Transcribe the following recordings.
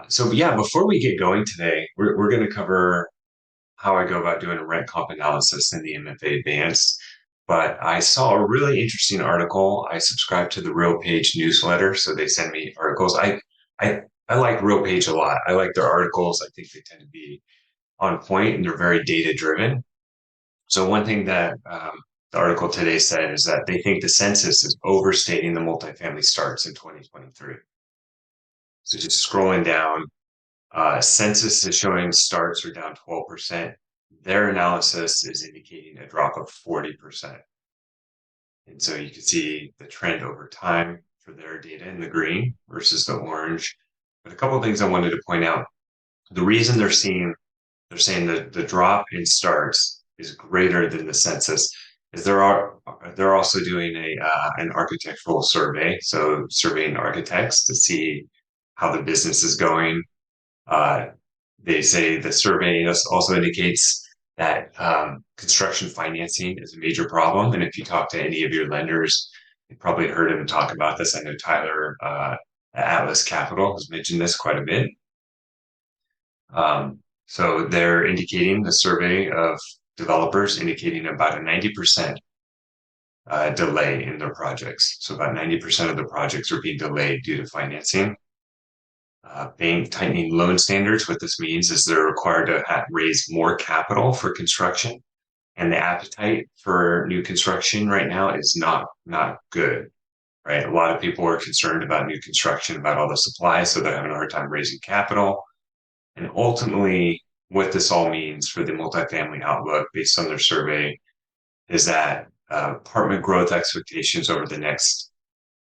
So before we get going today, we're going to cover how I go about doing a rent comp analysis in the MFA Advanced. But I saw a really interesting article. I subscribe to the Real Page newsletter, so they send me articles. I I like Real Page a lot. I like their articles. I think they tend to be on point and they're very data driven. So one thing that the article today said is that they think the census is overstating the multifamily starts in 2023. So just scrolling down, census is showing starts are down 12%. Their analysis is indicating a drop of 40%. And so you can see the trend over time for their data in the green versus the orange. But a couple of things I wanted to point out. The reason they're saying that the drop in starts is greater than the census is they're also doing an architectural survey, so surveying architects to see how the business is going. uh, they say the survey also indicates that construction financing is a major problem. And if you talk to any of your lenders, you probably heard him talk about this. I know Tyler at Atlas Capital has mentioned this quite a bit. So they're indicating the survey of developers indicating about a 90% delay in their projects. So about 90% of the projects are being delayed due to financing. Bank tightening loan standards. What this means is they're required to raise more capital for construction, and the appetite for new construction right now is not good. Right, a lot of people are concerned about new construction, about all the supply, so they're having a hard time raising capital. And ultimately, what this all means for the multifamily outlook, based on their survey, is that apartment growth expectations over the next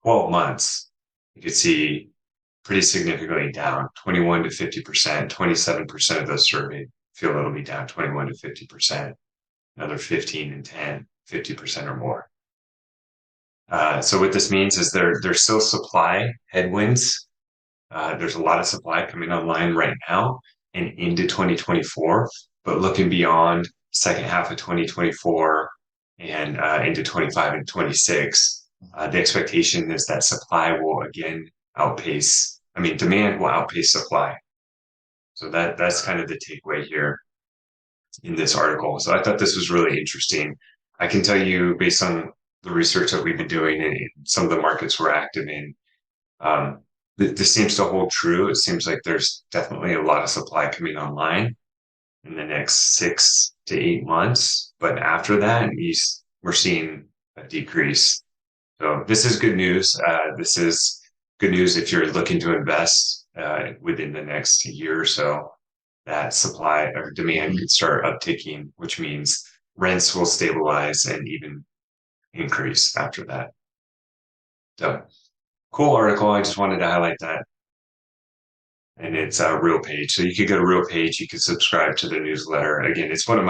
12 months, you could see pretty significantly down 21 to 50%. 27% of those surveyed feel it'll be down 21 to 50%. Another 15 and 10, 50% or more. So what this means is there's still supply headwinds. There's a lot of supply coming online right now and into 2024, but looking beyond second half of 2024 and into 25 and 26, the expectation is that supply will again demand will outpace supply. So that's kind of the takeaway here in this article. So I thought this was really interesting. I can tell you based on the research that we've been doing and some of the markets we're active in, this seems to hold true. It seems like there's definitely a lot of supply coming online in the next 6 to 8 months. But after that, we're seeing a decrease. So this is good news. This is good news if you're looking to invest within the next year or so, that supply or demand could start upticking, which means rents will stabilize and even increase after that. So cool article. I just wanted to highlight that. And it's a Real Page. So you could go to Real Page, you could subscribe to the newsletter. Again, it's one of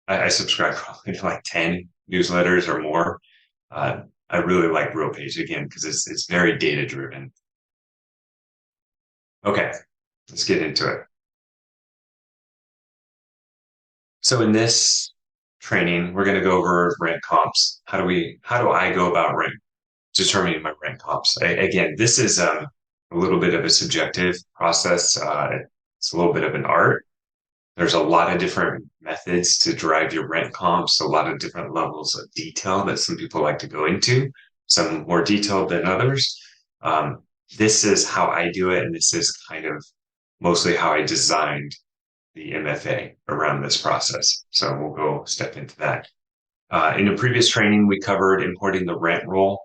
I subscribe probably to like 10 newsletters or more. I really like Real Page again because it's very data driven. Okay, let's get into it. So in this training, we're going to go over rent comps. How do I go about determining my rent comps? Again, this is a little bit of a subjective process. It's a little bit of an art. There's a lot of different methods to drive your rent comps, a lot of different levels of detail that some people like to go into, some more detailed than others. Um, this is how I do it, and this is kind of mostly how I designed the MFA around this process. So we'll go step into that. In a previous training, we covered importing the rent roll.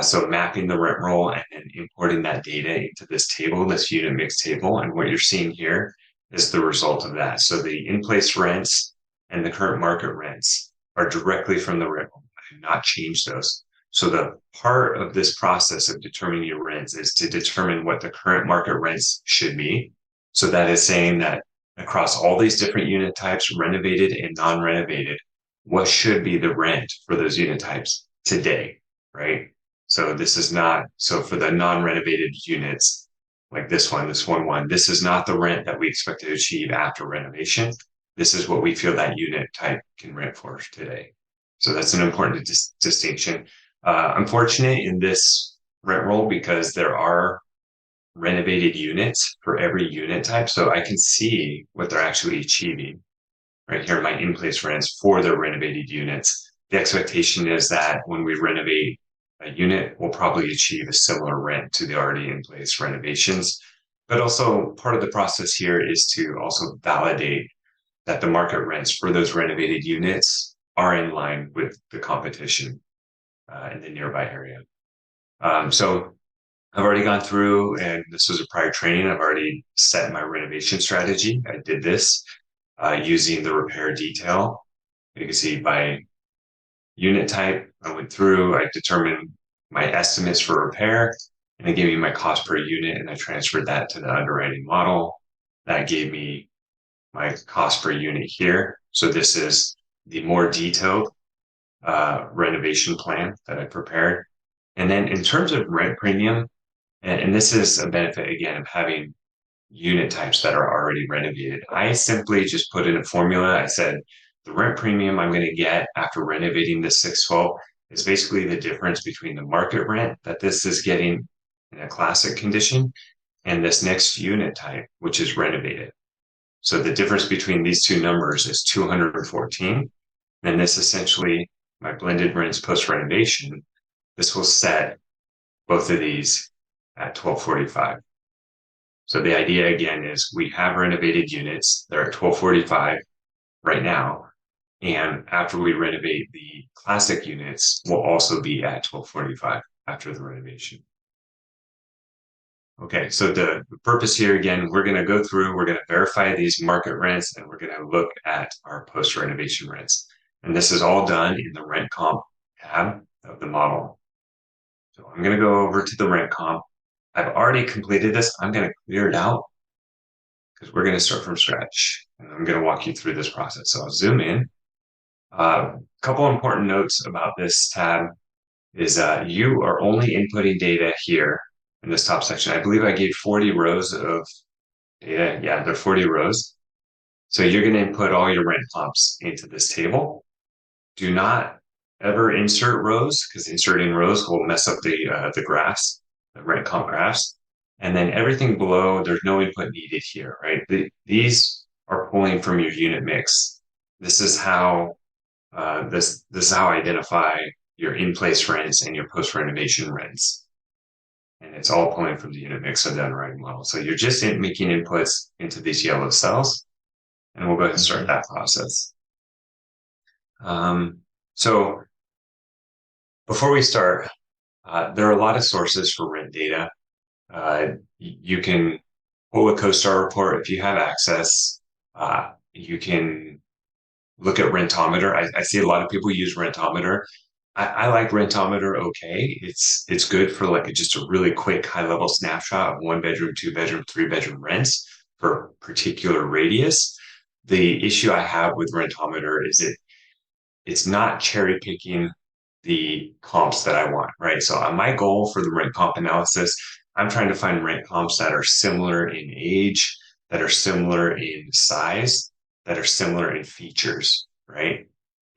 So mapping the rent roll and then importing that data into this table, this unit mix table. And what you're seeing here is the result of that. So the in-place rents and the current market rents are directly from the rent roll. I have not changed those. So the part of this process of determining your rents is to determine what the current market rents should be. So that is saying that across all these different unit types, renovated and non-renovated, what should be the rent for those unit types today, right? So this is not, so for the non-renovated units, like this one, this is not the rent that we expect to achieve after renovation. This is what we feel that unit type can rent for today. So that's an important distinction. Unfortunate in this rent roll because there are renovated units for every unit type, so I can see what they're actually achieving. Right here, my in-place rents for the renovated units. The expectation is that when we renovate a unit, we'll probably achieve a similar rent to the already in-place renovations. But also part of the process here is to also validate that the market rents for those renovated units are in line with the competition in the nearby area. So I've already gone through, and this was a prior training. I've already set my renovation strategy. I did this using the repair detail. You can see by unit type, I went through, I determined my estimates for repair, and it gave me my cost per unit, and I transferred that to the underwriting model. That gave me my cost per unit here. So this is the more detailed renovation plan that I prepared. And then in terms of rent premium, and this is a benefit again of having unit types that are already renovated. I simply just put in a formula. I said the rent premium I'm going to get after renovating this 612 is basically the difference between the market rent that this is getting in a classic condition and this next unit type, which is renovated. So the difference between these two numbers is 214. And this essentially, my blended rents post renovation, this will set both of these at 1245. So the idea again is we have renovated units. They're at 1245 right now. And after we renovate the classic units, we'll also be at 1245 after the renovation. Okay, so the purpose here again, we're going to go through, we're going to verify these market rents, and we're going to look at our post-renovation rents. And this is all done in the rent comp tab of the model. So I'm going to go over to the rent comp. I've already completed this. I'm going to clear it out because we're going to start from scratch. And I'm going to walk you through this process. So I'll zoom in. A couple important notes about this tab is you are only inputting data here in this top section. I believe I gave 40 rows of data. Yeah, they're 40 rows. So you're going to input all your rent comps into this table. Do not ever insert rows because inserting rows will mess up the graphs, the rent comp graphs. And then everything below, there's no input needed here, right? These are pulling from your unit mix. This is how this is how I identify your in-place rents and your post-renovation rents. And it's all pulling from the unit mix of the underwriting model. So you're just making inputs into these yellow cells, and we'll go ahead and start that process. So before we start, there are a lot of sources for rent data. You can pull a CoStar report if you have access. You can look at Rentometer. I see a lot of people use Rentometer. I like Rentometer okay. It's good for like just a really quick high level snapshot of 1-bedroom, 2-bedroom, 3-bedroom rents for a particular radius. The issue I have with Rentometer is it's not cherry picking the comps that I want, right? So my goal for the rent comp analysis, I'm trying to find rent comps that are similar in age, that are similar in size, that are similar in features, right?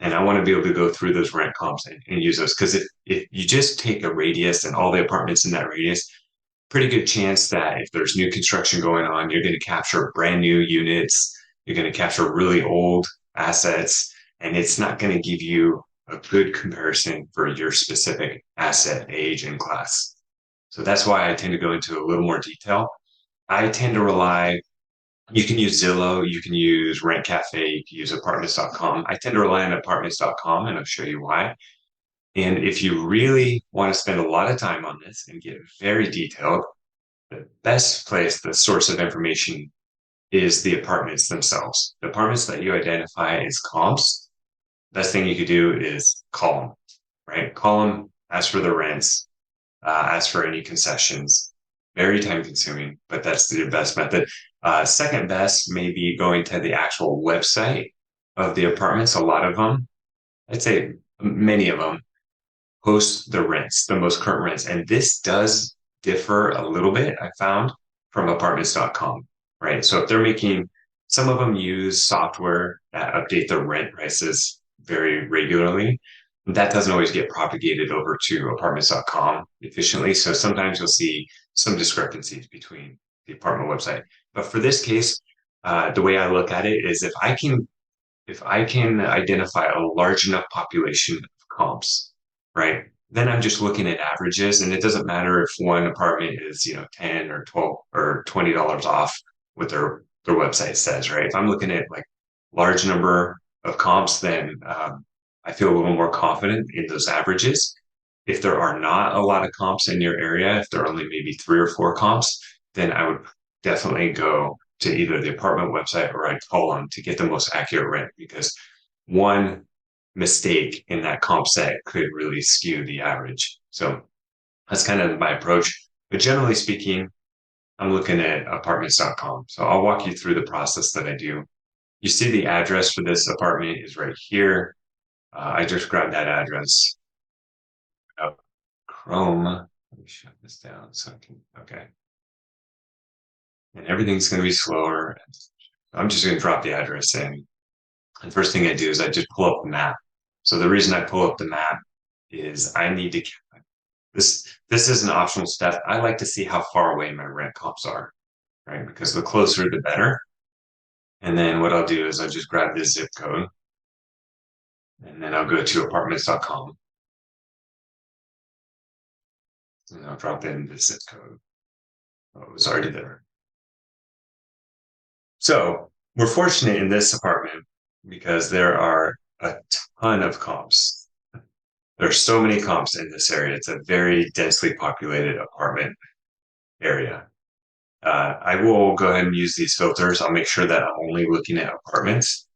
And I want to be able to go through those rent comps and use those because if you just take a radius and all the apartments in that radius, pretty good chance that if there's new construction going on, you're going to capture brand new units, you're going to capture really old assets, and it's not going to give you a good comparison for your specific asset, age, and class. So that's why I tend to go into a little more detail. I tend to rely, you can use Zillow, you can use Rent Cafe, you can use apartments.com. I tend to rely on apartments.com, and I'll show you why. And if you really want to spend a lot of time on this and get very detailed, the best place, the source of information is the apartments themselves. The apartments that you identify as comps, best thing you could do is call them, right? Call them, ask for the rents, ask for any concessions. Very time consuming, but that's the best method. Second best may be going to the actual website of the apartments. A lot of them, I'd say many of them, post the rents, the most current rents. And this does differ a little bit, I found, from apartments.com, right? So if they're making, some of them use software that update their rent prices very regularly. That doesn't always get propagated over to apartments.com efficiently. So sometimes you'll see some discrepancies between the apartment website. But for this case, the way I look at it is if I can identify a large enough population of comps, right? Then I'm just looking at averages, and it doesn't matter if one apartment is, 10 or 12 or $20 off what their website says, right? If I'm looking at like large number of comps, then I feel a little more confident in those averages. If there are not a lot of comps in your area, if there are only maybe three or four comps, then I would definitely go to either the apartment website or I'd call them to get the most accurate rent, because one mistake in that comp set could really skew the average. So that's kind of my approach. But generally speaking, I'm looking at apartments.com. So I'll walk you through the process that I do. You see the address for this apartment is right here. I just grabbed that address out Chrome. Let me shut this down so I can, okay. And everything's going to be slower. I'm just going to drop the address in. And first thing I do is I just pull up the map. So the reason I pull up the map is I need to, this is an optional step. I like to see how far away my rent comps are, right? Because the closer, the better. And then what I'll do is I'll just grab this zip code and then I'll go to apartments.com and I'll drop in the zip code. Oh, it was already there. So we're fortunate in this apartment because there are a ton of comps. There are so many comps in this area. It's a very densely populated apartment area. I will go ahead and use these filters. I'll make sure that I'm only looking at apartments.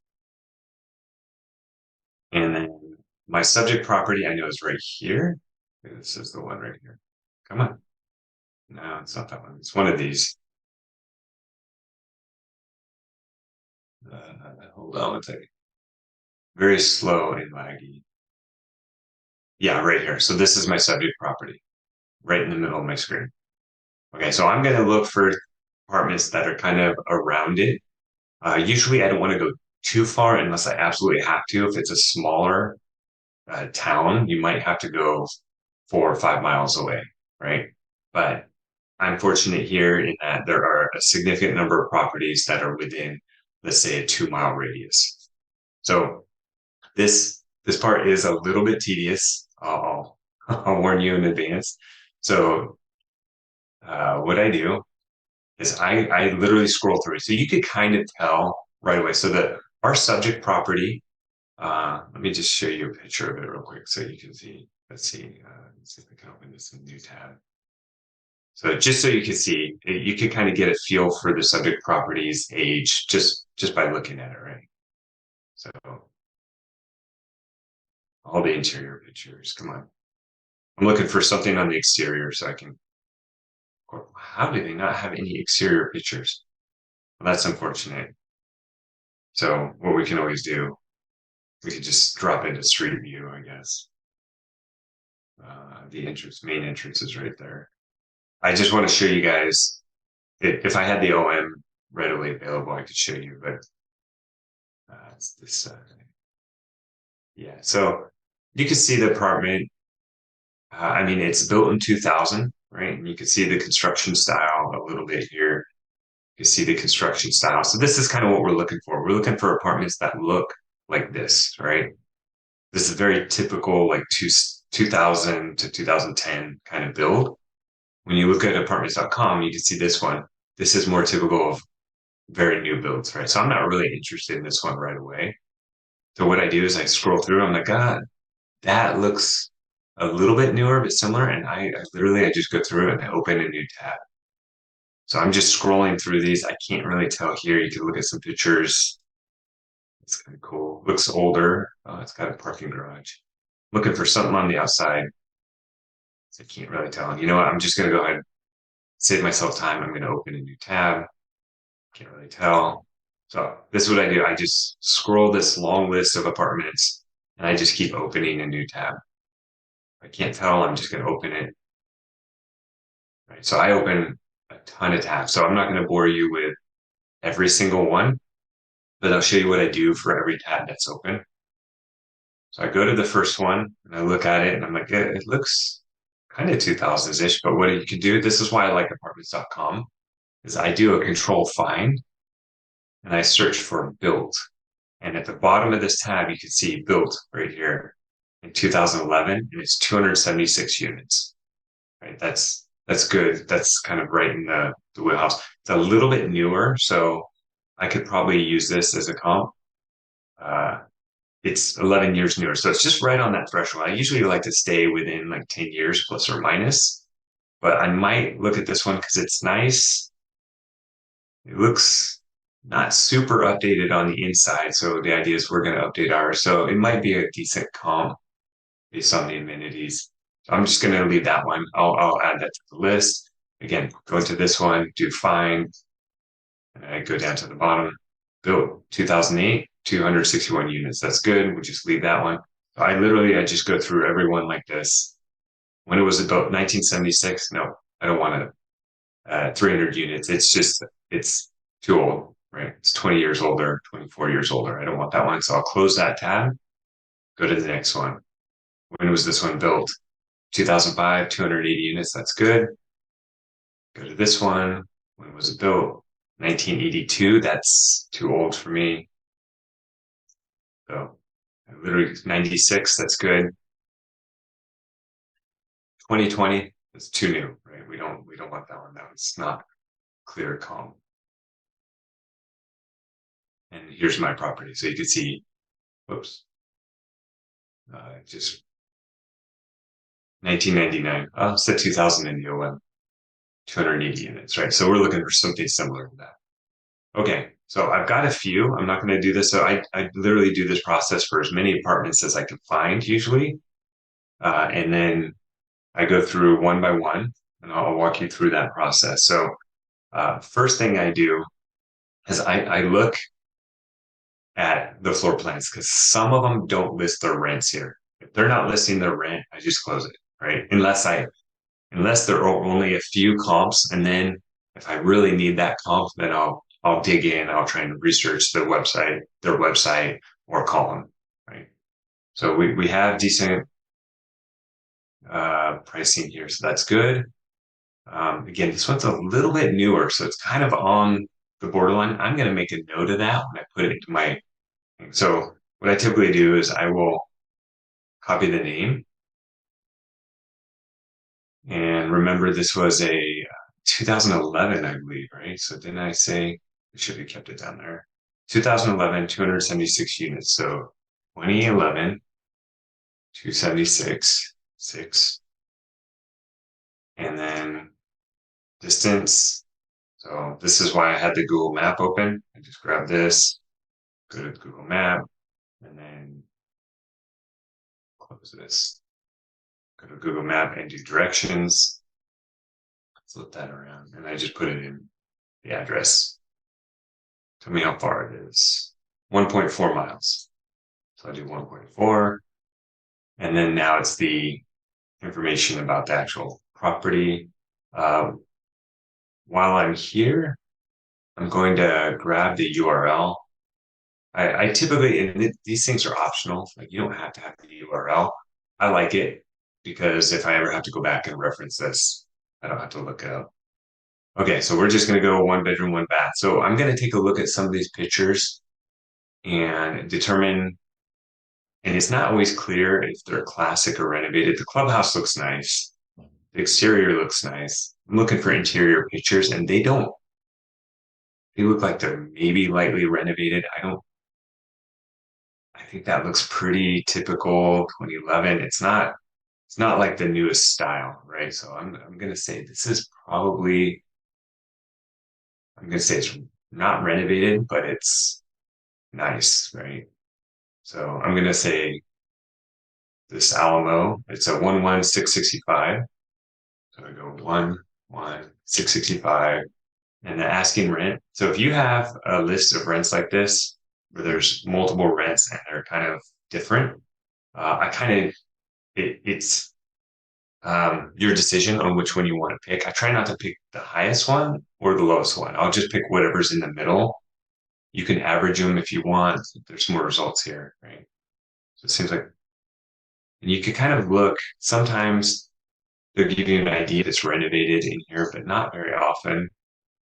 And then my subject property I know is right here. This is the one right here. Come on. No, it's not that one. It's one of these. Hold on one second. Very slow and laggy. Yeah, right here. So this is my subject property, right in the middle of my screen. Okay, so I'm going to look for apartments that are kind of around it. Usually I don't want to go too far unless I absolutely have to. If it's a smaller town, you might have to go 4 or 5 miles away, right? But I'm fortunate here in that there are a significant number of properties that are within, let's say, a 2 mile radius. So this part is a little bit tedious. I'll warn you in advance. So what I do is I literally scroll through it. So you could kind of tell right away. So that our subject property, let me just show you a picture of it real quick so you can see. Let's see if I can open this in a new tab. So just so you can see, you can kind of get a feel for the subject property's age just by looking at it, right? So all the interior pictures, come on. I'm looking for something on the exterior so I can, how do they not have any exterior pictures? Well, that's unfortunate. So what we can always do, we could just drop into street view, I guess. The main entrance is right there. I just want to show you guys, if I had the OM readily available, I could show you, but it's this, yeah. So you can see the apartment. I mean, it's built in 2000, right? And you can see the construction style a little bit here. You can see the construction style. So this is kind of what we're looking for. We're looking for apartments that look like this, right? This is very typical, like 2000 to 2010 kind of build. When you look at apartments.com, you can see this one. This is more typical of very new builds, right? So I'm not really interested in this one right away. So what I do is I scroll through. I'm like, God, that looks a little bit newer, but similar. And I literally, I just go through it and I open a new tab. So I'm just scrolling through these. I can't really tell here. You can look at some pictures. It's kind of cool. Looks older. Oh, it's got a parking garage. Looking for something on the outside. So I can't really tell. And you know what? I'm just going to go ahead and save myself time. I'm going to open a new tab. Can't really tell. So this is what I do. I just scroll this long list of apartments and I just keep opening a new tab. If I can't tell, I'm just going to open it. Right. So I open a ton of tabs. So I'm not going to bore you with every single one, but I'll show you what I do for every tab that's open. So I go to the first one and I look at it and I'm like, it looks kind of 2000s-ish, but what you could do, this is why I like apartments.com, is I do a control find and I search for built. And at the bottom of this tab, you can see built right here in 2011, and it's 276 units. Right? That's good. That's kind of right in the wheelhouse. It's a little bit newer, so I could probably use this as a comp. Uh, it's 11 years newer, so it's just right on that threshold. I usually like to stay within like 10 years plus or minus, but I might look at this one because it's nice. It looks not super updated on the inside, so the idea is we're going to update ours. So it might be a decent comp based on the amenities. So I'm just going to leave that one. I'll add that to the list. Again, go into this one, do find, and I go down to the bottom. Built 2008, 261 units. That's good. We'll just leave that one. I just go through everyone like this. When it was built, 1976, no, I don't want to 300 units. It's too old, right? It's 20 years older, 24 years older. I don't want that one. So I'll close that tab, go to the next one. When was this one built? 2005, 280 units. That's good. Go to this one. When was it built? 1982. That's too old for me. So literally 96. That's good. 2020. That's too new, right? We don't want that one. That one's not clear comp. And here's my property. So you can see, whoops, just 1999. Oh, set 2000 in the OM, 280 units, right? So we're looking for something similar to that. Okay, so I've got a few. I'm not going to do this. So I literally do this process for as many apartments as I can find usually. And then I go through one by one and I'll walk you through that process. So first thing I do is I look at the floor plans because some of them don't list their rents here. If they're not listing their rent, I just close it, right? Unless there are only a few comps, and then if I really need that comp, then I'll dig in. I'll try and research their website, or call them, right? So we have decent pricing here, so that's good. Again, this one's a little bit newer, so it's kind of on the borderline. I'm going to make a note of that when I put it into my. So what I typically do is I will copy the name. And remember, this was a 2011, I believe, right? So didn't I say we should have kept it down there? 2011, 276 units. So 2011, 276, 6. And then distance. So this is why I had the Google Map open. I just grab this, go to Google Map, and then close this. Go to Google Map and do directions. Flip that around, and I just put it in the address. Tell me how far it is. 1.4 miles. So I do 1.4. And then now it's the information about the actual property. While I'm here, I'm going to grab the URL. I typically, and these things are optional. Like you don't have to have the URL. I like it because if I ever have to go back and reference this, I don't have to look it up. Okay, so we're just going to go one bedroom, one bath. So I'm going to take a look at some of these pictures and determine, and it's not always clear if they're classic or renovated. The clubhouse looks nice. The exterior looks nice. I'm looking for interior pictures and they look like they're maybe lightly renovated. I think that looks pretty typical 2011. It's not like the newest style, right? So I'm going to say this is probably, I'm going to say it's not renovated, but it's nice, right? So I'm going to say this Alamo, it's a 11665. So I go 11665 and the asking rent. So if you have a list of rents like this, where there's multiple rents and they're kind of different, it's your decision on which one you want to pick. I try not to pick the highest one or the lowest one. I'll just pick whatever's in the middle. You can average them if you want. There's more results here, right? So it seems like, and you can kind of look, sometimes they'll give you an idea that's renovated in here, but not very often.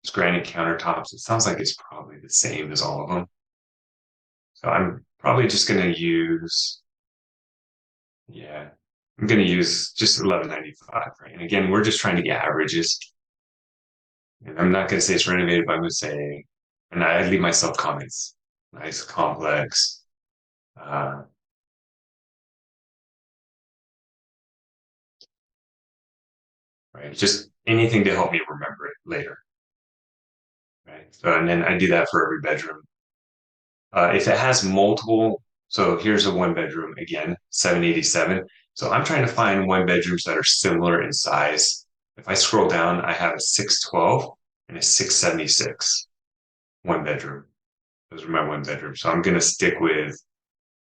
It's granite countertops. It sounds like it's probably the same as all of them. So I'm probably just going to use, yeah, I'm going to use just 1195, right? And again, we're just trying to get averages. And I'm not going to say it's renovated, but I'm going to say, and I leave myself comments. Nice, complex. Uh, right? Just anything to help me remember it later, right? So, and then I do that for every bedroom. If it has multiple, so here's a one bedroom again, 787. So I'm trying to find one bedrooms that are similar in size. If I scroll down, I have a 612 and a 676, one bedroom. Those are my one bedroom. So I'm going to stick with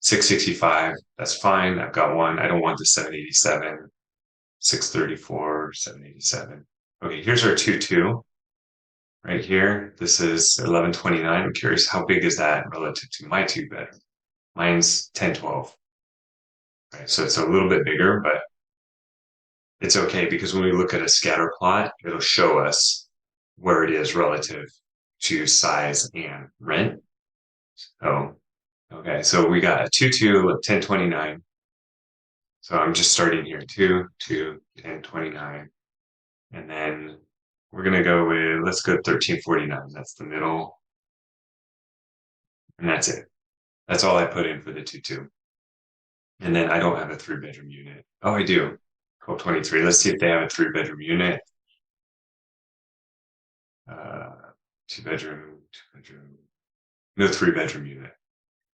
665. That's fine. I've got one. I don't want the 787, 634, 787. Okay, here's our 2-2 right here. This is 1129. I'm curious, how big is that relative to my two bedroom? Mine's 1012. Right? So it's a little bit bigger, but it's okay because when we look at a scatter plot, it'll show us where it is relative to size and rent. So, okay, so we got a 2-2 of 1029. So I'm just starting here, 2-2, 1029. And then we're going to go with, let's go 1349. That's the middle. And that's it. That's all I put in for the 2-2. And then I don't have a three bedroom unit. Oh, I do. 1223. Let's see if they have a three bedroom unit. Uh, two bedroom, no three bedroom unit.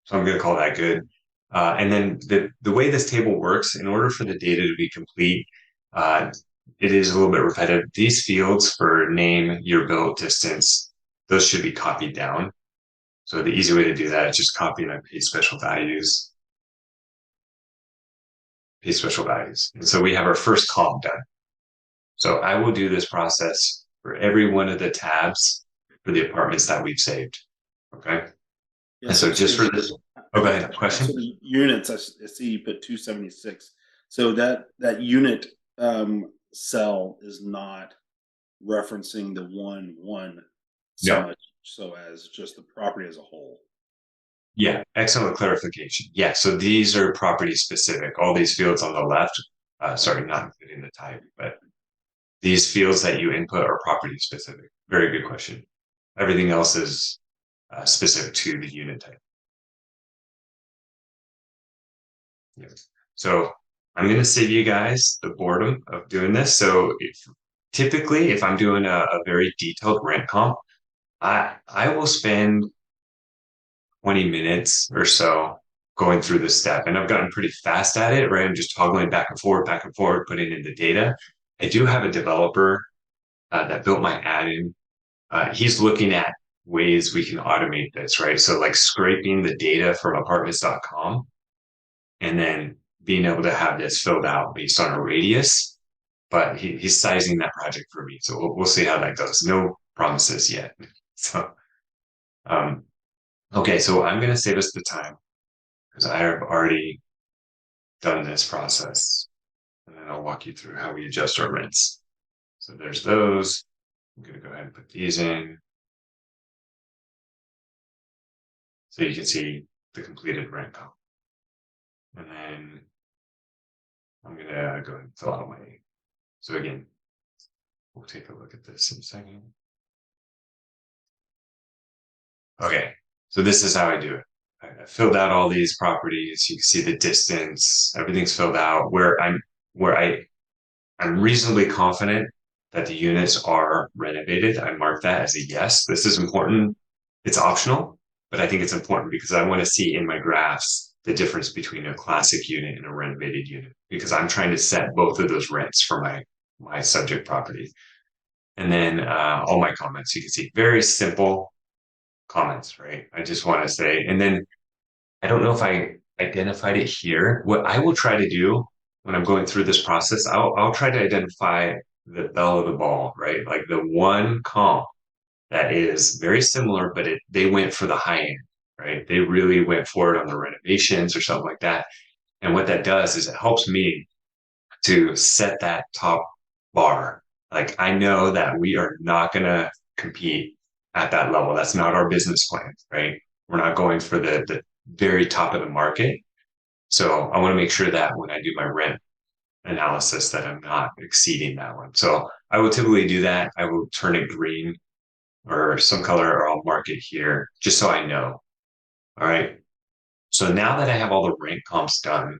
So I'm going to call that good. And then the way this table works, in order for the data to be complete, it is a little bit repetitive. These fields for name, year built, distance, those should be copied down. So the easy way to do that is just copy and paste special values. Paste special values. And so we have our first column done. So I will do this process for every one of the tabs for the apartments that we've saved. Okay. Yeah, And so just for this, oh, go ahead. Question? so the units, I see you put 276. So that unit cell is not referencing the 1-1 so No. much so as just the property as a whole. Yeah, excellent clarification. Yeah, so these are property specific. All these fields on the left, sorry, not including the type, but these fields that you input are property specific. Very good question. Everything else is specific to the unit type. Yeah. So I'm going to save you guys the boredom of doing this. So typically, if I'm doing a very detailed rent comp, I will spend 20 minutes or so going through this step. And I've gotten pretty fast at it, right? I'm just toggling back and forth, putting in the data. I do have a developer that built my add-in. He's looking at ways we can automate this, right? So like scraping the data from apartments.com and then being able to have this filled out based on a radius. But he's sizing that project for me. So we'll see how that goes. No promises yet. So, um, okay, so I'm going to save us the time because I have already done this process. And then I'll walk you through how we adjust our rents. So there's those. I'm going to go ahead and put these in. So you can see the completed rent comp. And then I'm going to go ahead and fill out my. So again, we'll take a look at this in a second. Okay, so this is how I do it. I filled out all these properties. You can see the distance, everything's filled out I'm reasonably confident that the units are renovated. I mark that as a yes. This is important. It's optional, but I think it's important because I want to see in my graphs the difference between a classic unit and a renovated unit because I'm trying to set both of those rents for my subject property. And then all my comments, you can see very simple comments, right? I just want to say, and then I don't know if I identified it here. What I will try to do when I'm going through this process, I'll try to identify the belle of the ball, right? Like the one comp that is very similar, but they went for the high end, right? They really went for it on the renovations or something like that. And what that does is it helps me to set that top bar. Like I know that we are not going to compete at that level. That's not our business plan, right? We're not going for the very top of the market. So I want to make sure that when I do my rent analysis that I'm not exceeding that one. So I will typically do that. I will turn it green or some color, or I'll mark it here just so I know. All right. So now that I have all the rent comps done,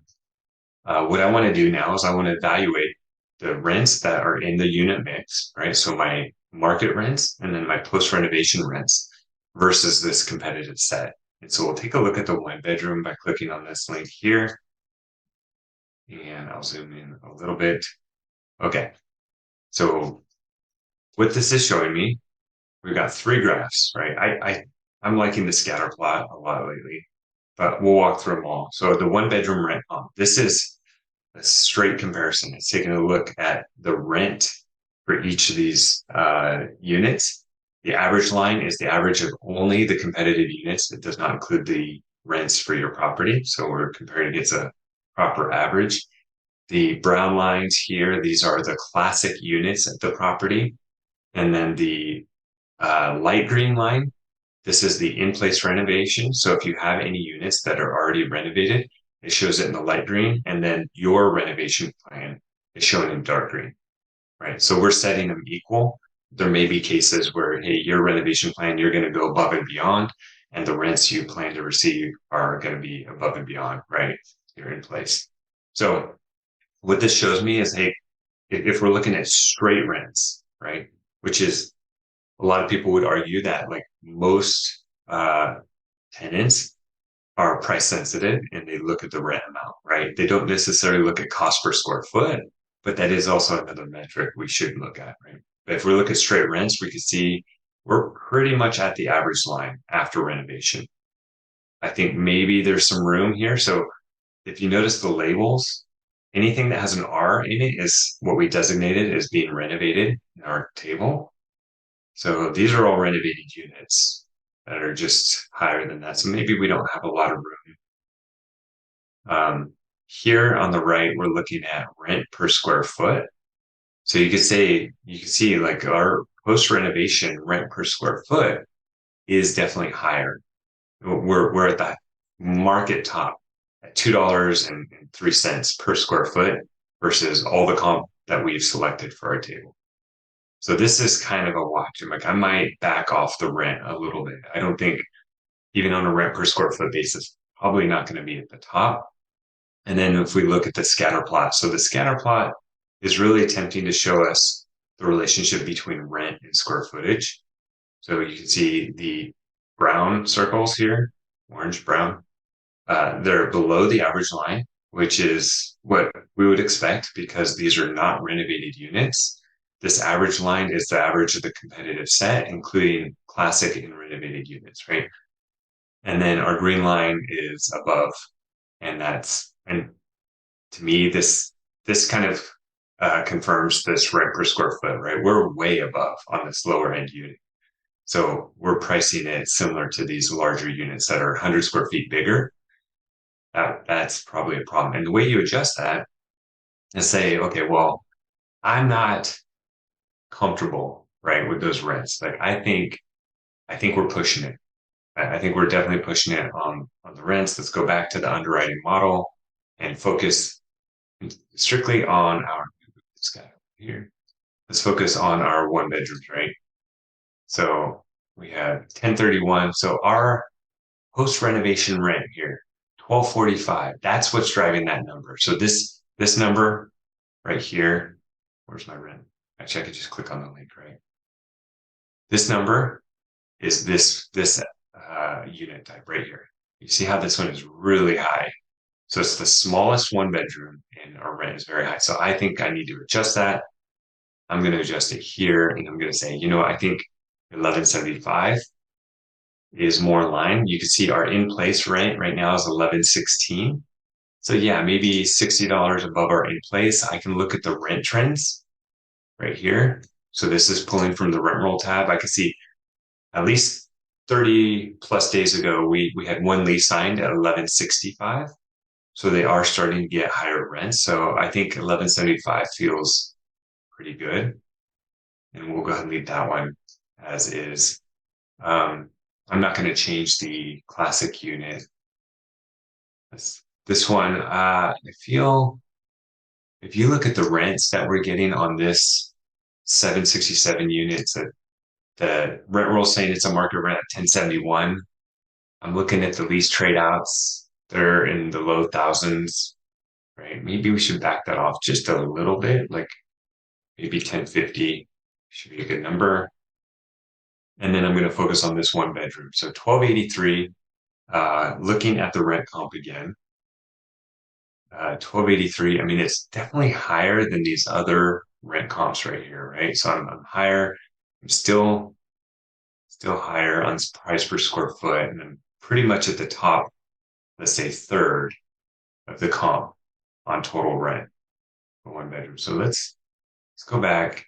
what I want to do now is I want to evaluate the rents that are in the unit mix, right? So my market rents and then my post renovation rents versus this competitive set. And so we'll take a look at the one bedroom by clicking on this link here. And I'll zoom in a little bit. Okay. So what this is showing me, we've got three graphs, right? I'm liking the scatter plot a lot lately, but we'll walk through them all. So the one bedroom rent comp, this is a straight comparison. It's taking a look at the rent for each of these units. The average line is the average of only the competitive units. It does not include the rents for your property. So we're comparing against a proper average. The brown lines here, these are the classic units at the property. And then the light green line, this is the in-place renovation. So if you have any units that are already renovated, it shows it in the light green, and then your renovation plan is shown in dark green, right? So we're setting them equal. There may be cases where, hey, your renovation plan, you're going to go above and beyond, and the rents you plan to receive are going to be above and beyond, right? You're in place. So what this shows me is, hey, if we're looking at straight rents, right, which is a lot of people would argue that like most tenants are price sensitive and they look at the rent amount, right? They don't necessarily look at cost per square foot, but that is also another metric we should look at, right? But if we look at straight rents, we can see we're pretty much at the average line after renovation. I think maybe there's some room here. So if you notice the labels, anything that has an R in it is what we designated as being renovated in our table. So these are all renovated units that are just higher than that. So maybe we don't have a lot of room. Here on the right, we're looking at rent per square foot. So you can see like our post renovation rent per square foot is definitely higher. We're at the market top at $2.03 per square foot versus all the comp that we've selected for our table. So this is kind of a watch. I'm like, I might back off the rent a little bit. I don't think even on a rent per square foot basis, probably not going to be at the top. And then if we look at the scatter plot, so the scatter plot is really attempting to show us the relationship between rent and square footage. So you can see the brown circles here, orange, brown, they're below the average line, which is what we would expect because these are not renovated units. This average line is the average of the competitive set, including classic and renovated units, right? And then our green line is above, and to me, this kind of confirms this rent per square foot, right? We're way above on this lower end unit. So we're pricing it similar to these larger units that are 100 square feet bigger. That's probably a problem. And the way you adjust that is say, okay, well, I'm not comfortable, right, with those rents. Like I think we're pushing it. I think we're definitely pushing it on the rents. Let's go back to the underwriting model and focus strictly on this guy here. Let's focus on our one bedrooms, right? So we have 1031. So our post renovation rent here, 1245. That's what's driving that number. So this number right here, where's my rent? Actually, I could just click on the link, right? This number is this unit type right here. You see how this one is really high. So it's the smallest one bedroom and our rent is very high. So I think I need to adjust that. I'm going to adjust it here and I'm going to say, you know what, I think 1175 is more in line. You can see our in-place rent right now is 1116. So yeah, maybe $60 above our in-place. I can look at the rent trends right here. So this is pulling from the rent roll tab. I can see at least 30 plus days ago, we had one lease signed at 1165. So they are starting to get higher rents. So I think 1175 feels pretty good. And we'll go ahead and leave that one as is. I'm not going to change the classic unit. This one, I feel if you look at the rents that we're getting on this 767 units, that the rent roll saying it's a market rent of 1071. I'm looking at the lease trade outs. They're in the low thousands, right? Maybe we should back that off just a little bit, like maybe 1050 should be a good number. And then I'm going to focus on this one bedroom. So 1283, looking at the rent comp again. 1283, I mean, it's definitely higher than these other rent comps right here, right? So I'm higher. I'm still higher on price per square foot, and I'm pretty much at the top, let's say third of the comp on total rent for one bedroom. So let's go back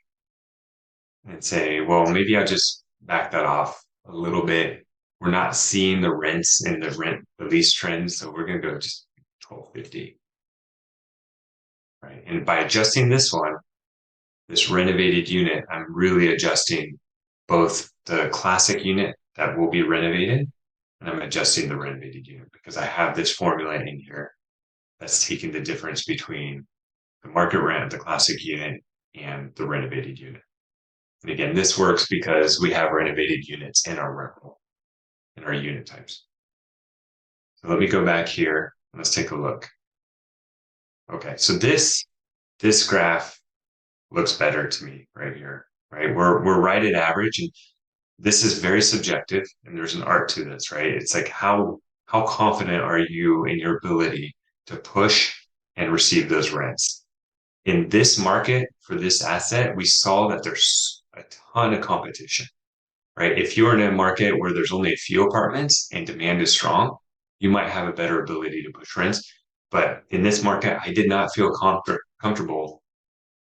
and say, well, maybe I'll just back that off a little bit. We're not seeing the rents and the lease trends, so we're gonna go just 1250. Right. And by adjusting this one, this renovated unit, I'm really adjusting both the classic unit that will be renovated, and I'm adjusting the renovated unit because I have this formula in here that's taking the difference between the market rent of the classic unit and the renovated unit. And again, this works because we have renovated units in our rent roll, in our unit types. So let me go back here. Let's take a look. Okay, so this graph looks better to me right here, right? We're right at average, and this is very subjective, and there's an art to this, right? It's like how confident are you in your ability to push and receive those rents? In this market for this asset, we saw that there's a ton of competition, right? If you're in a market where there's only a few apartments and demand is strong, you might have a better ability to push rents. But in this market, I did not feel comfortable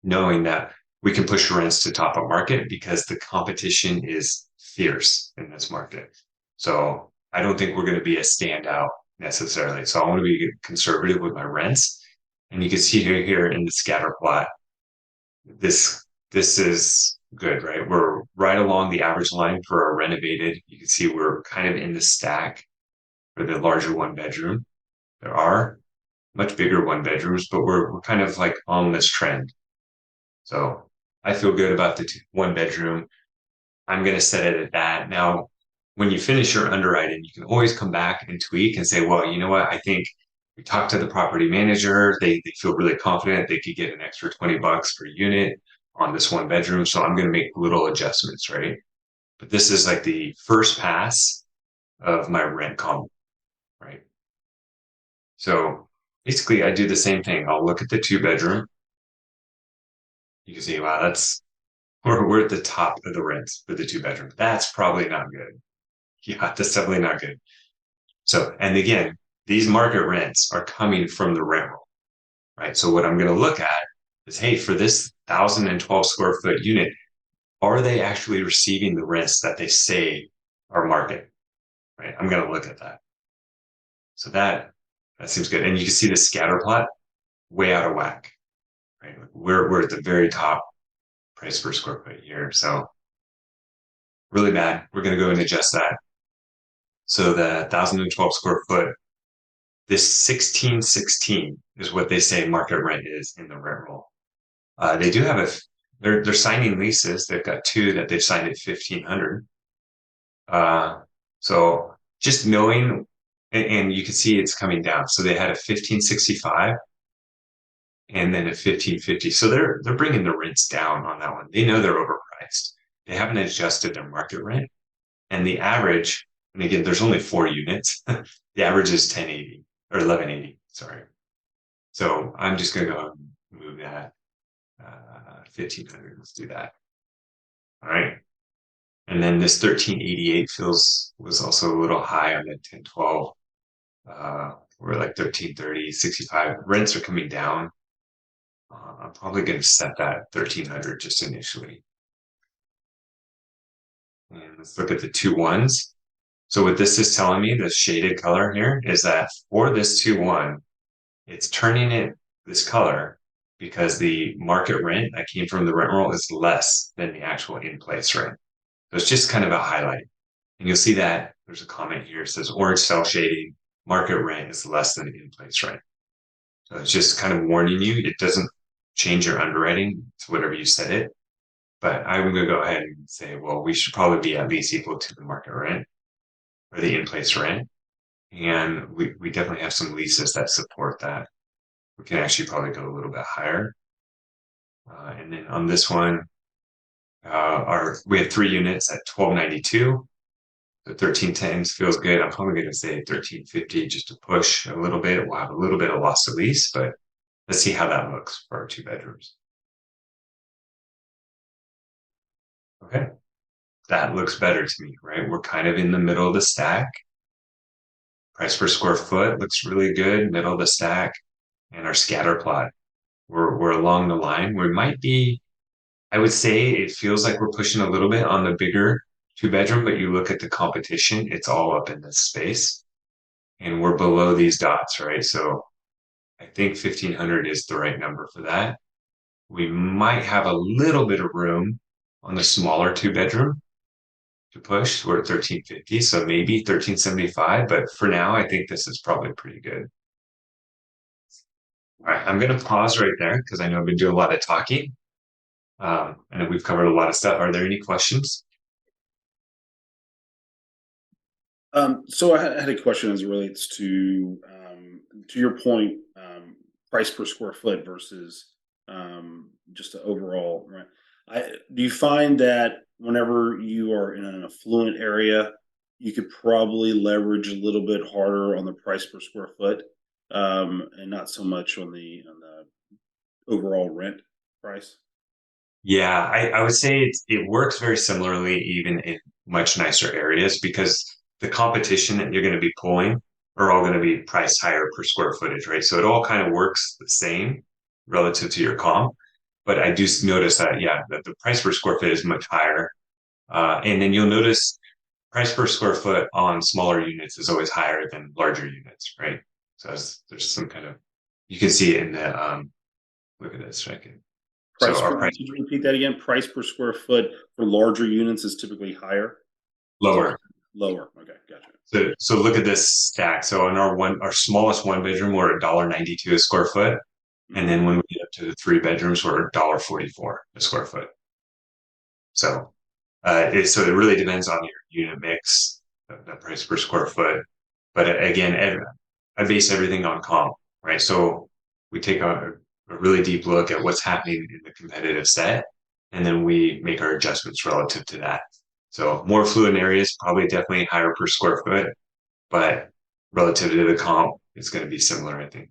knowing that we can push rents to top of market because the competition is fierce in this market. So I don't think we're going to be a standout necessarily. So I want to be conservative with my rents. And you can see here in the scatter plot, this is good, right? We're right along the average line for our renovated. You can see we're kind of in the stack for the larger one bedroom. There are much bigger one bedrooms, but we're kind of like on this trend. So I feel good about the one bedroom. I'm going to set it at that. Now, when you finish your underwriting, you can always come back and tweak and say, well, you know what? I think we talked to the property manager. They feel really confident they could get an extra $20 per unit on this one bedroom. So I'm going to make little adjustments, right? But this is like the first pass of my rent comp, right? So basically, I do the same thing. I'll look at the two bedroom. You can see, wow, we're at the top of the rents for the two bedroom. That's probably not good. Yeah, that's definitely not good. So, and again, these market rents are coming from the rent roll, right? So what I'm going to look at is, hey, for this 1,012 square foot unit, are they actually receiving the rents that they say are market, right? I'm going to look at that. So that seems good. And you can see the scatter plot way out of whack, right? We're at the very top price per square foot here. So really bad. We're going to go and adjust that. So the 1,012 square foot, this 1616 is what they say market rent is in the rent roll. They do have they're signing leases. They've got two that they've signed at 1,500. So just knowing, and you can see it's coming down. So they had a 1,565 and then a 1,550. So they're bringing the rents down on that one. They know they're overpriced. They haven't adjusted their market rent, and the average. And again, there's only 4 units. The average is 1080 or 1180. Sorry. So I'm just going to go and move that 1,500. Let's do that. All right. And then this 1388 was also a little high on the 1012. We're like 1330, 65. Rents are coming down. I'm probably going to set that 1,300 just initially. And let's look at the 2-1s. So what this is telling me, this shaded color here, is that for this 2-1, it's turning it this color because the market rent that came from the rent roll is less than the actual in-place rent. So it's just kind of a highlight. And you'll see that there's a comment here. It says orange cell shading, market rent is less than in-place rent. So it's just kind of warning you. It doesn't change your underwriting to whatever you set it. But I'm going to go ahead and say, well, we should probably be at least equal to the market rent or the in-place rent. And we definitely have some leases that support that. We can actually probably go a little bit higher. And then on this one, we have 3 units at 1292. The 1310 feels good. I'm probably going to say 1350 just to push a little bit. We'll have a little bit of loss to lease, but let's see how that looks for our 2 bedrooms. Okay, that looks better to me, right? We're kind of in the middle of the stack. Price per square foot looks really good, middle of the stack. And our scatter plot, we're along the line. We might be, I would say it feels like we're pushing a little bit on the bigger 2 bedroom, but you look at the competition, it's all up in this space. And we're below these dots, right? So I think 1500 is the right number for that. We might have a little bit of room on the smaller 2 bedroom to push. We're at 1350, so maybe 1375. But for now, I think this is probably pretty good. All right, I'm going to pause right there because I know I've been doing a lot of talking. And we've covered a lot of stuff. Are there any questions? So I had a question as it relates to your point, price per square foot versus just the overall rent. Do you find that whenever you are in an affluent area, you could probably leverage a little bit harder on the price per square foot, and not so much on the overall rent price? Yeah, I would say it works very similarly even in much nicer areas because the competition that you're going to be pulling are all going to be priced higher per square footage, right? So it all kind of works the same relative to your comp. But I do notice that, yeah, that the price per square foot is much higher. And then you'll notice price per square foot on smaller units is always higher than larger units, right? So there's some kind of, you can see it in the, look at this, right? So Price our per, price could you repeat that again? Price per square foot for larger units is typically higher. Is that lower. lower? Okay, gotcha. So look at this stack. So on our smallest 1 bedroom, we're at $1.92 a square foot. And then when we get up to the 3 bedrooms, we're at $1.44 a square foot. So so it really depends on your unit mix, the price per square foot. But again, I base everything on comp, right? So we take a really deep look at what's happening in the competitive set, and then we make our adjustments relative to that. So more fluid areas, probably definitely higher per square foot, but relative to the comp, it's going to be similar, I think.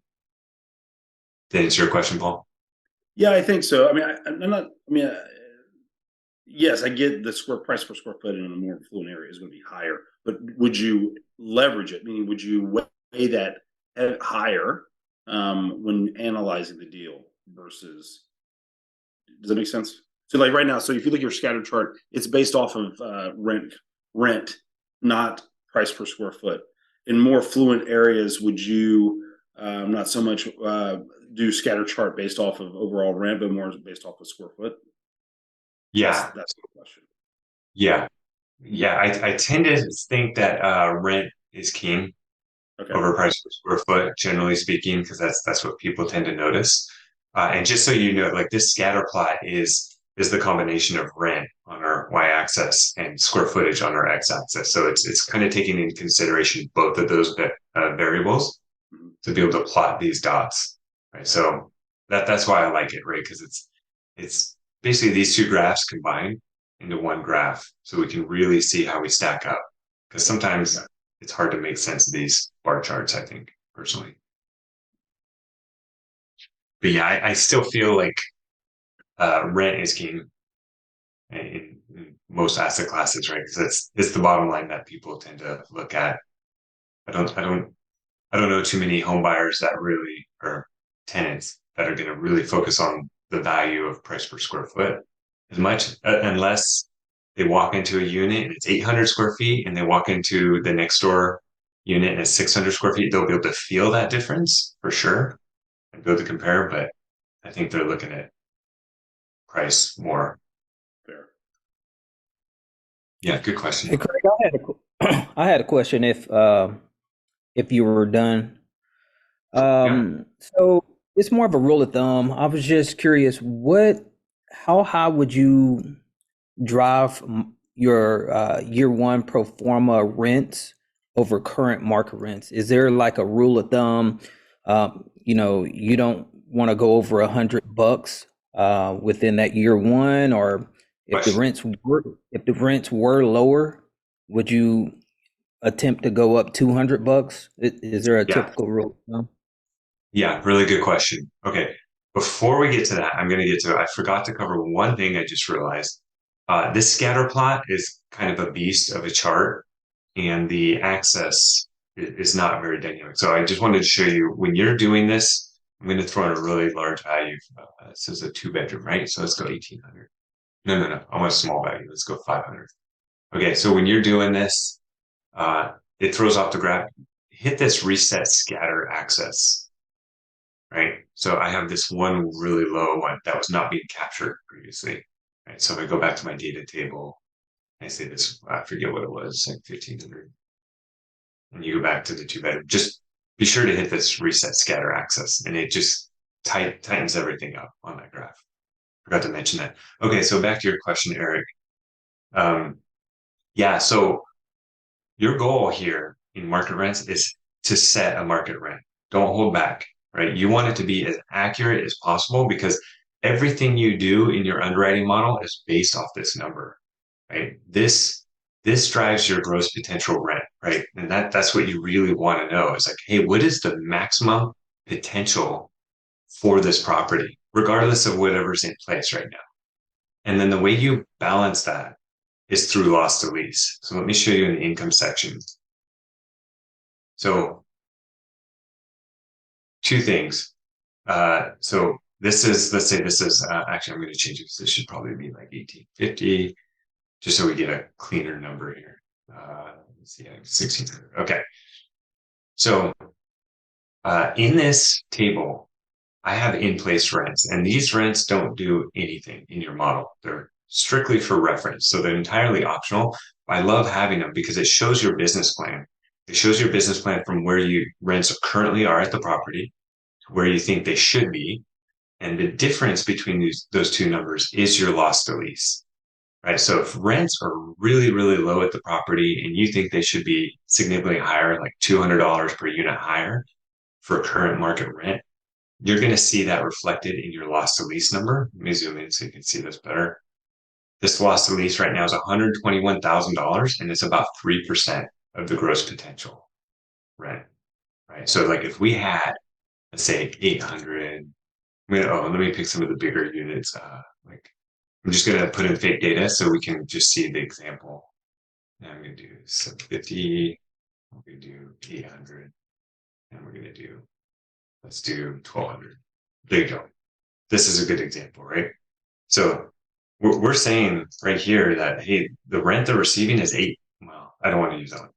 Did that answer your question, Paul? Yeah, I think so. I mean, I'm not. I mean, yes, I get the square price per square foot in a more affluent area is going to be higher, but would you leverage it? Meaning, would you weigh that higher when analyzing the deal versus? Does that make sense? So, like right now, so if you look at your scatter chart, it's based off of rent, not price per square foot. In more fluent areas, would you not so much do scatter chart based off of overall rent, but more based off of square foot? Yeah, That's the question. yeah, yeah. I tend to think that rent is king Okay. over price per square foot, generally speaking, because that's what people tend to notice. And just so you know, like this scatter plot is the combination of rent on our y-axis and square footage on our x-axis. So it's kind of taking into consideration both of those variables to be able to plot these dots, right? So that's why I like it, right? Because it's basically these 2 graphs combined into one graph, so we can really see how we stack up. Because sometimes it's hard to make sense of these bar charts, I think, personally. But yeah, I still feel like rent is king in most asset classes, right? Because it's the bottom line that people tend to look at. I don't know too many home buyers that really or tenants that are going to really focus on the value of price per square foot as much, unless they walk into a unit and it's 800 square feet and they walk into the next door unit and it's 600 square feet. They'll be able to feel that difference for sure and be able to compare. But I think they're looking at price more. Fair. Yeah, good question. Hey, Craig, I had a question if you were done. Yeah. So it's more of a rule of thumb. I was just curious, how high would you drive your year one pro forma rents over current market rents? Is there like a rule of thumb? You don't want to go over $100 within that year one, or Question. if the rents were lower, would you attempt to go up $200? Is there a Yeah. typical rule of thumb? Yeah, really good question. Okay. Before we get to that, I'm going to get to, I forgot to cover one thing I just realized. This scatter plot is kind of a beast of a chart, and the axis is not very dynamic. So I just wanted to show you when you're doing this, I'm going to throw in a really large value. This is a 2 bedroom, right? So let's go 1800. No, no, no. I want a small value. Let's go 500. Okay. So when you're doing this, it throws off the graph. Hit this reset scatter axis, right? So I have this one really low one that was not being captured previously, right? So if I go back to my data table, I say this, I forget what it was, like 1500. And you go back to the 2 bedroom, just be sure to hit this reset scatter axis, and it just tightens everything up on that graph. Forgot to mention that. Okay, so back to your question, Eric. Um, yeah, so your goal here in market rents is to set a market rent. Don't hold back, right? You want it to be as accurate as possible because everything you do in your underwriting model is based off this number, right? This drives your gross potential rent, right? And that's what you really want to know. Is like, hey, what is the maximum potential for this property, regardless of whatever's in place right now? And then the way you balance that is through loss to lease. So let me show you in the income section. So two things. So this is, let's say this is, actually, I'm going to change it. This should probably be like 1850, just so we get a cleaner number here. Let's see, 1600. Okay. So in this table, I have in-place rents, and these rents don't do anything in your model. They're strictly for reference. So they're entirely optional. I love having them because it shows your business plan. It shows your business plan from where you rents currently are at the property to where you think they should be. And the difference between those two numbers is your loss to lease, right? So if rents are really, really low at the property and you think they should be significantly higher, like $200 per unit higher for current market rent, you're going to see that reflected in your loss to lease number. Let me zoom in so you can see this better. This loss to lease right now is $121,000, and it's about 3% of the gross potential rent, right? So like if we had, let's say 800, let me pick some of the bigger units. Like I'm just going to put in fake data so we can just see the example. Now I'm going to do 750. We're going to do 800, and we're going to do, let's do 1200. There you go. This is a good example, right? So we're saying right here that, hey, the rent they're receiving is well, I don't want to use that one.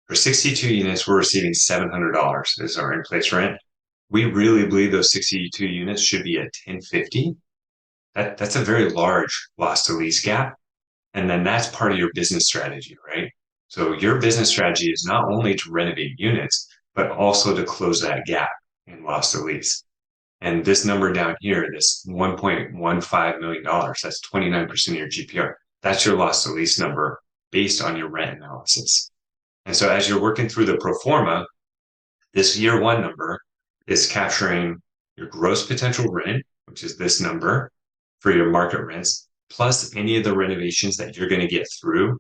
For 62 units, we're receiving $700 as our in-place rent. We really believe those 62 units should be at 1050. That's a very large loss to lease gap. And then that's part of your business strategy, right? So your business strategy is not only to renovate units, but also to close that gap in loss to lease. And this number down here, this $1.15 million, that's 29% of your GPR. That's your loss to lease number based on your rent analysis. And so as you're working through the pro forma, this year one number is capturing your gross potential rent, which is this number for your market rents, plus any of the renovations that you're going to get through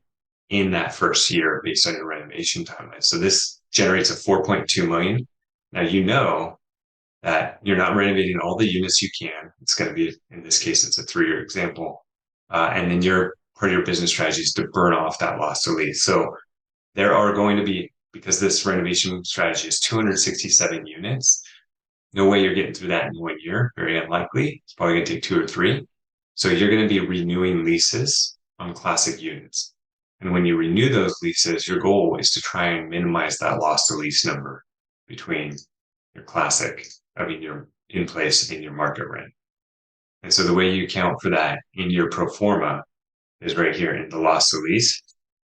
in that first year based on your renovation timeline. So this generates a 4.2 million. Now, you know that you're not renovating all the units you can. It's going to be, in this case, it's a 3-year example. And then your part of your business strategy is to burn off that loss to lease. So there are going to be, because this renovation strategy is 267 units, no way you're getting through that in 1 year. Very unlikely. It's probably going to take 2 or 3. So you're going to be renewing leases on classic units. And when you renew those leases, your goal is to try and minimize that loss to lease number between your classic, your in place and your market rent. And so the way you account for that in your pro forma is right here in the loss to lease.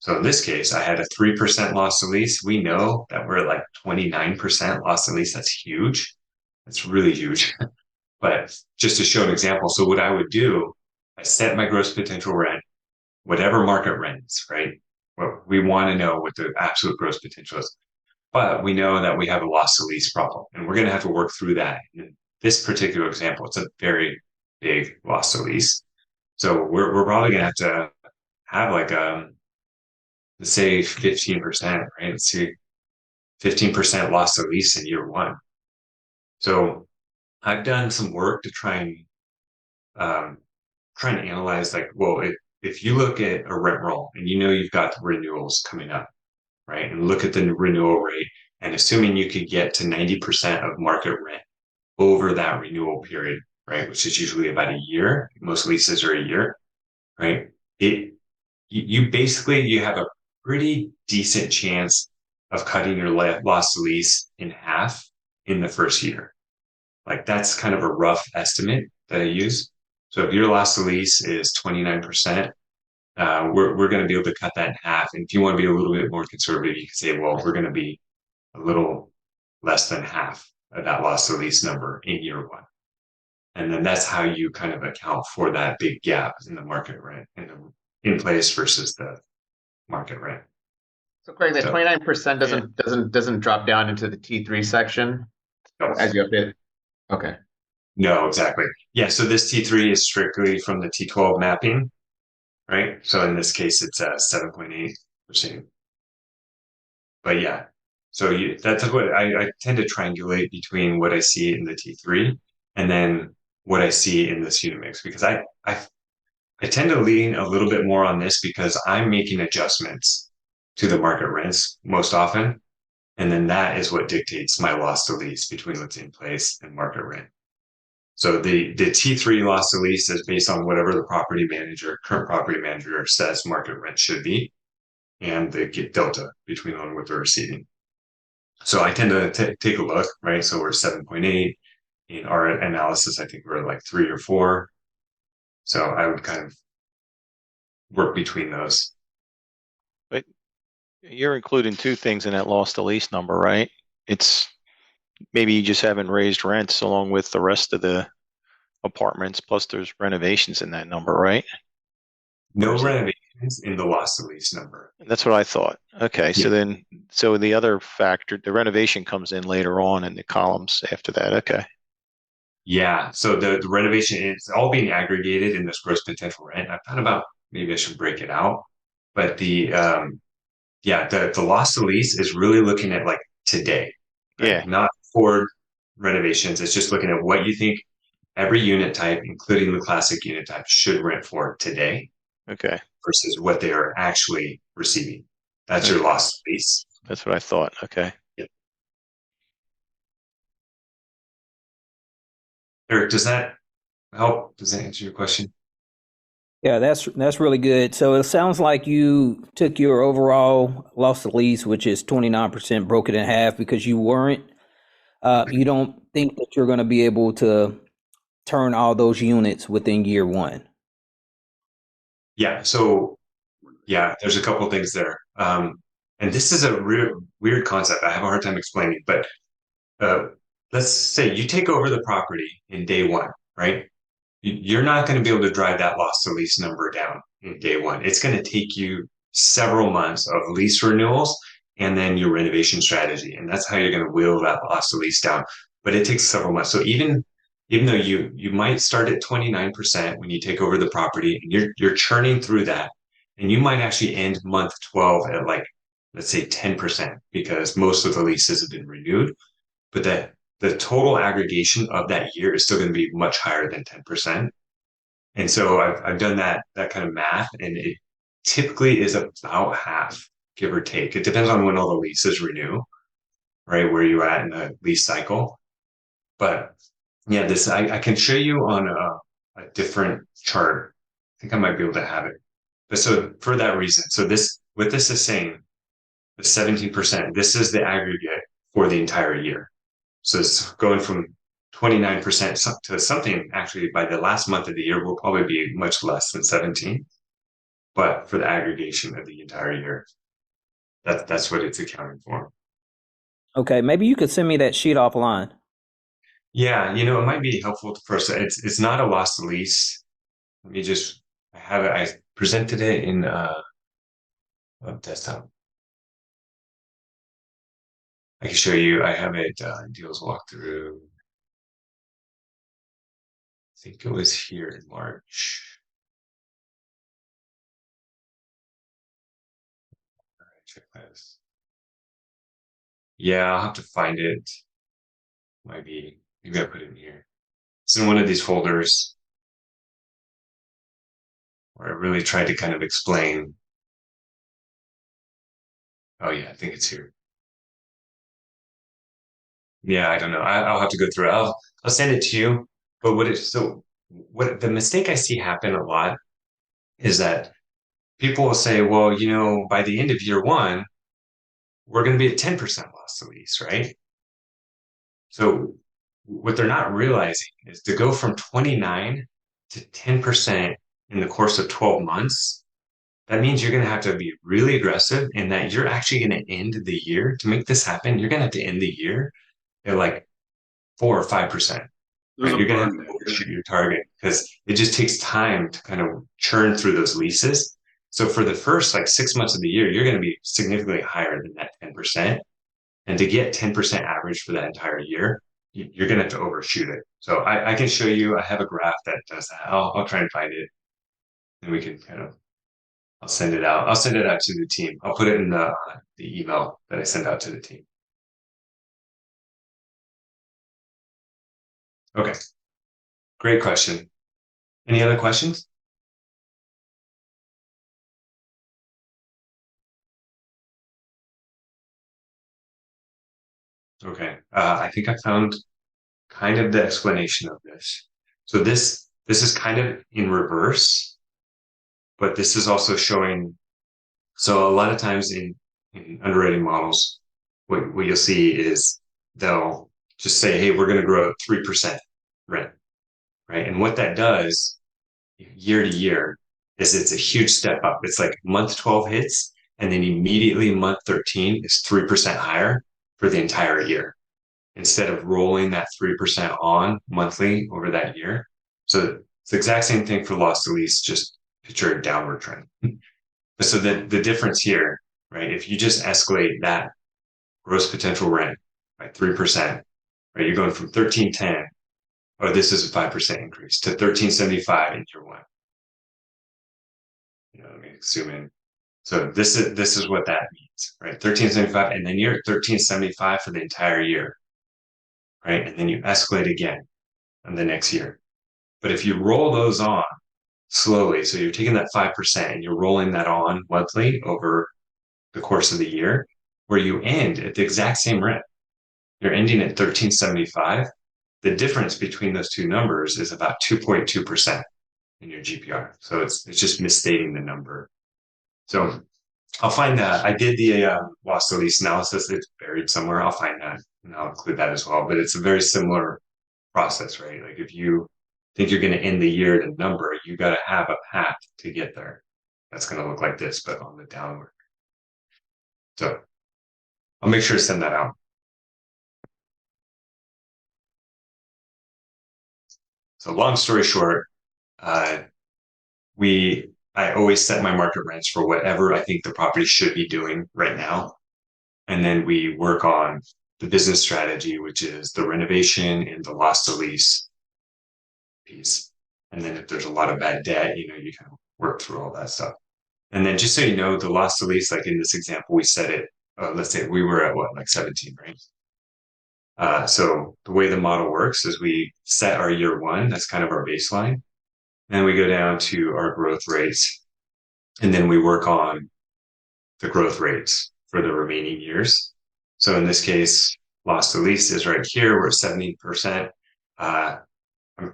So in this case, I had a 3% loss to lease. We know that we're at like 29% loss to lease. That's huge. That's really huge. But just to show an example, so what I would do, I set my gross potential rent, whatever market rent is, right? Well, we want to know what the absolute gross potential is. But we know that we have a loss to lease problem, and we're going to have to work through that. In this particular example, it's a very big loss to lease. So we're probably going to have like let's say 15%, right? Let's see, 15% loss to lease in year one. So I've done some work to um, try and analyze like, well, if you look at a rent roll and you know you've got the renewals coming up, right? And look at the renewal rate and assuming you could get to 90% of market rent over that renewal period, right? Which is usually about a year. Most leases are a year, right? You basically, you have a pretty decent chance of cutting your loss to lease in half in the first year. Like that's kind of a rough estimate that I use. So if your loss to lease is 29%, we're going to be able to cut that in half. And if you want to be a little bit more conservative, you can say, well, we're going to be a little less than half of that loss to lease number in year one. And then that's how you kind of account for that big gap in the market rent in place versus the market rent. So Craig, that So 29% doesn't drop down into the T3 section no, as you update it? Okay. no, exactly. Yeah. So this T3 is strictly from the T12 mapping, right? So in this case, it's 7.8%. But yeah, so that's what I tend to triangulate between what I see in the T3 and then what I see in this unit mix because I tend to lean a little bit more on this because I'm making adjustments to the market rents most often. And then that is what dictates my loss to lease between what's in place and market rent. So the T3 loss to lease is based on whatever the current property manager says market rent should be and the delta between on what they're receiving. So I tend to take a look, right? So we're 7.8 in our analysis. I think we're like 3 or 4. So I would kind of work between those. But you're including two things in that loss to lease number, right? It's maybe you just haven't raised rents along with the rest of the apartments, plus there's renovations in that number, right? No renovations in the loss to lease number. That's what I thought. Okay, Yeah. so the other factor, the renovation comes in later on in the columns after that. Okay. Yeah. So the renovation, it's all being aggregated in this gross potential rent. I thought about maybe I should break it out. But the loss to lease is really looking at like today, right? Yeah. Not for renovations. It's just looking at what you think every unit type, including the classic unit type, should rent for today Okay. versus what they are actually receiving. That's your Okay. loss to lease. That's what I thought. Okay. Eric, does that help? Does that answer your question? Yeah, that's really good. So it sounds like you took your overall loss to lease, which is 29%, broke it in half because you don't think that you're going to be able to turn all those units within year one. Yeah. So yeah, there's a couple of things there. And this is a real weird concept. I have a hard time explaining, but let's say you take over the property in day one, right? You're not going to be able to drive that loss to lease number down in day one. It's going to take you several months of lease renewals and then your renovation strategy. And that's how you're going to wheel that loss to lease down. But it takes several months. So even though you might start at 29% when you take over the property and you're churning through that, and you might actually end month 12 at like, let's say 10% because most of the leases have been renewed. But the total aggregation of that year is still going to be much higher than 10%. And so I've done that kind of math, and it typically is about half, give or take. It depends on when all the leases renew, right? Where you at in the lease cycle. But yeah, this I can show you on a different chart. I think I might be able to have it. But so for that reason, so what this is saying, the 17%, this is the aggregate for the entire year. So it's going from 29% to something. Actually, by the last month of the year, will probably be much less than 17. But for the aggregation of the entire year, that's what it's accounting for. Okay, maybe you could send me that sheet offline. Yeah, it might be helpful to first. It's not a loss to lease. Let me just. I have it. I presented it in desktop. I can show you. I have it deals walkthrough. I think it was here in March. All right, check this. Yeah, I'll have to find it. Maybe I put it in here. It's in one of these folders where I really tried to kind of explain. Oh yeah, I think it's here. Yeah, I don't know. I'll have to go through it. I'll send it to you. But what the mistake I see happen a lot is that people will say, well, by the end of year one, we're going to be at 10% loss to lease, right? So what they're not realizing is to go from 29 to 10% in the course of 12 months, that means you're going to have to be really aggressive and that you're actually going to end the year to make this happen. You're going to have to end the year at like 4 or 5%. Right? You're going to have to overshoot your target because it just takes time to kind of churn through those leases. So for the first like 6 months of the year, you're going to be significantly higher than that 10%. And to get 10% average for that entire year, you're going to have to overshoot it. So I can show you, I have a graph that does that. I'll try and find it and we can I'll send it out. I'll send it out to the team. I'll put it in the email that I send out to the team. Okay. Great question. Any other questions? Okay. I think I found kind of the explanation of this. So this is kind of in reverse, but this is also showing. So a lot of times in underwriting models, what you'll see is they'll just say, hey, we're going to grow at 3% rent, right? And what that does year to year is it's a huge step up. It's like month 12 hits, and then immediately month 13 is 3% higher for the entire year instead of rolling that 3% on monthly over that year. So it's the exact same thing for loss to lease, just picture a downward trend. So the difference here, right? If you just escalate that gross potential rent by 3%, right? You're going from 1310, or this is a 5% increase, to 1375 in year one. Let me zoom in. So this is what that means, right? 1375, and then you're at 1375 for the entire year, right? And then you escalate again in the next year. But if you roll those on slowly, so you're taking that 5% and you're rolling that on monthly over the course of the year, where you end at the exact same rent. You're ending at 1375. The difference between those two numbers is about 2.2% in your GPR. So it's just misstating the number. So I'll find that. I did the loss to lease analysis. It's buried somewhere. I'll find that and I'll include that as well. But it's a very similar process, right? Like if you think you're going to end the year at a number, you got to have a path to get there. That's going to look like this, but on the downward. So I'll make sure to send that out. So long story short, I always set my market rents for whatever I think the property should be doing right now. And then we work on the business strategy, which is the renovation and the loss to lease piece. And then if there's a lot of bad debt, you kind of work through all that stuff. And then just so you know, the loss to lease, like in this example, we set it, let's say we were at like 17, right? So the way the model works is we set our year one, that's kind of our baseline. Then we go down to our growth rates, and then we work on the growth rates for the remaining years. So in this case, loss to lease is right here. We're at 70%. I'm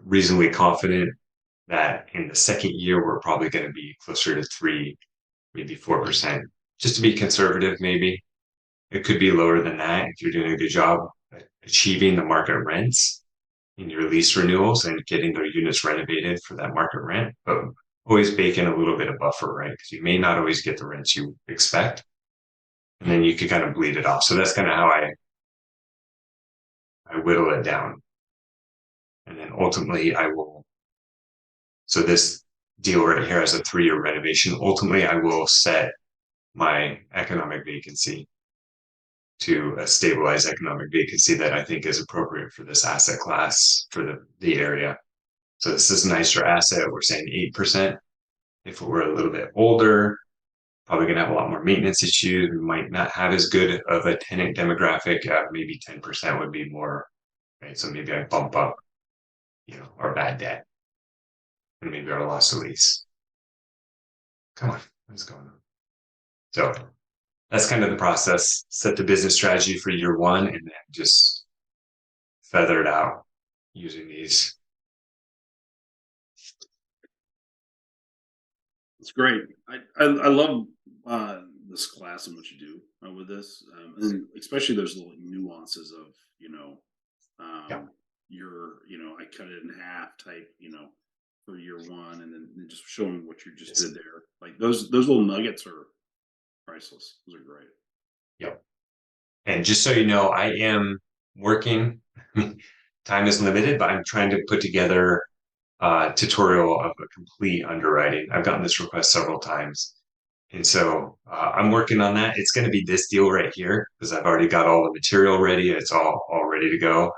reasonably confident that in the second year, we're probably going to be closer to 3, maybe 4%. Just to be conservative, maybe. It could be lower than that if you're doing a good job at achieving the market rents. in your lease renewals and getting their units renovated for that market rent, but always bake in a little bit of buffer, right? Because you may not always get the rents you expect, and then you can kind of bleed it off. So that's kind of how I whittle it down. And then ultimately I will, so this deal right here has a 3-year renovation. Ultimately, I will set my economic vacancy to a stabilized economic vacancy that I think is appropriate for this asset class for the area. So this is a nicer asset. We're saying 8%. If it were a little bit older, probably going to have a lot more maintenance issues. We might not have as good of a tenant demographic. Maybe 10% would be more, right? So maybe I bump up, our bad debt and maybe our loss to lease. Come on, what's going on? So that's kind of the process. Set the business strategy for year one and then just feather it out using these. It's great. I love this class and what you do with this, and especially those little nuances of Yeah. I cut it in half type for year one, and then just showing what you just did there. Like those little nuggets are priceless. Those are great. Yep. And just so you know, I am working. Time is limited, but I'm trying to put together a tutorial of a complete underwriting. I've gotten this request several times. And so I'm working on that. It's going to be this deal right here because I've already got all the material ready. It's all ready to go.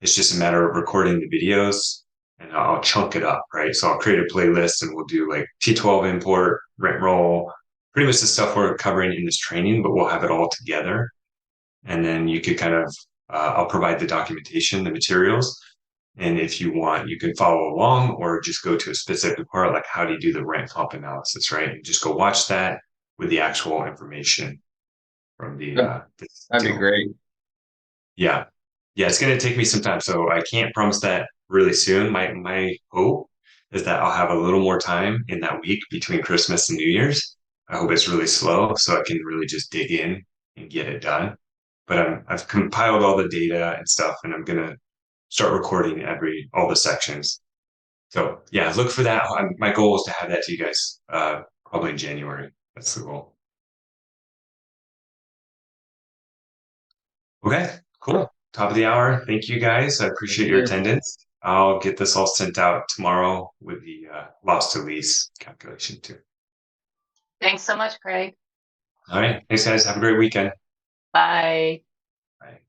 It's just a matter of recording the videos and I'll chunk it up, right? So I'll create a playlist and we'll do like T12 import, rent roll, pretty much the stuff we're covering in this training, but we'll have it all together. And then you could kind of, I'll provide the documentation, the materials. And if you want, you can follow along or just go to a specific part, like how do you do the rent comp analysis, right? And just go watch that with the actual information from the That'd be great. Yeah. Yeah, it's going to take me some time. So I can't promise that really soon. My hope is that I'll have a little more time in that week between Christmas and New Year's. I hope it's really slow so I can really just dig in and get it done. But I've compiled all the data and stuff, and I'm gonna start recording all the sections. So yeah, look for that. My goal is to have that to you guys probably in January. That's the goal. Okay, cool. Top of the hour. Thank you guys. I appreciate your attendance. I'll get this all sent out tomorrow with the loss to lease calculation too. Thanks so much, Craig. All right. Thanks, guys. Have a great weekend. Bye. Bye.